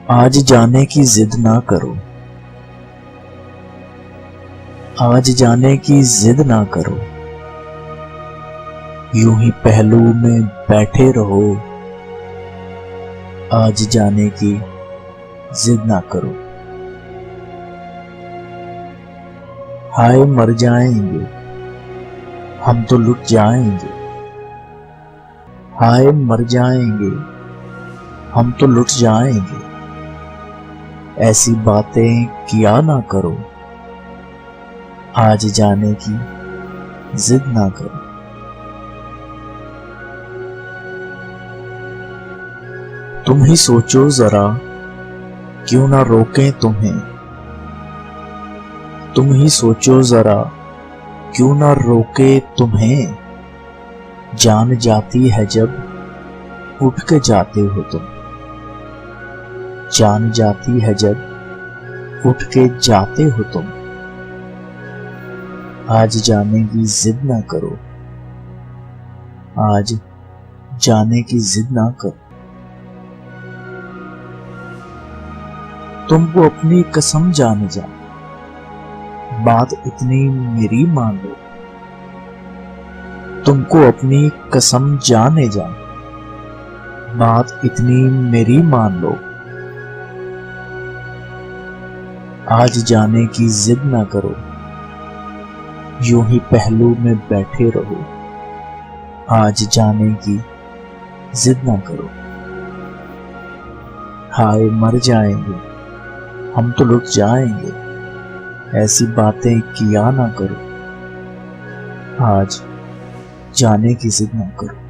आज जाने की जिद ना करो, आज जाने की जिद ना करो, यूं ही पहलू में बैठे रहो। आज जाने की जिद ना करो। हाय मर जाएंगे, हम तो लुट जाएंगे। हाय मर जाएंगे, हम तो लुट जाएंगे। ऐसी बातें किया ना करो, आज जाने की जिद ना करो। तुम ही सोचो जरा, क्यों ना रोकें तुम्हें। तुम ही सोचो जरा, क्यों ना रोके तुम्हें। जान जाती है जब उठ के जाते हो तुम। जान जाती है जब उठ के जाते हो तुम। आज जाने की जिद ना करो, आज जाने की जिद ना करो। तुमको अपनी कसम जाने जा, बात इतनी मेरी मान लो। तुमको अपनी कसम जाने जा, बात इतनी मेरी मान लो। आज जाने की जिद ना करो, यूं ही पहलू में बैठे रहो। आज जाने की जिद ना करो। हाय मर जाएंगे, हम तो लुट जाएंगे। ऐसी बातें किया ना करो, आज जाने की जिद ना करो।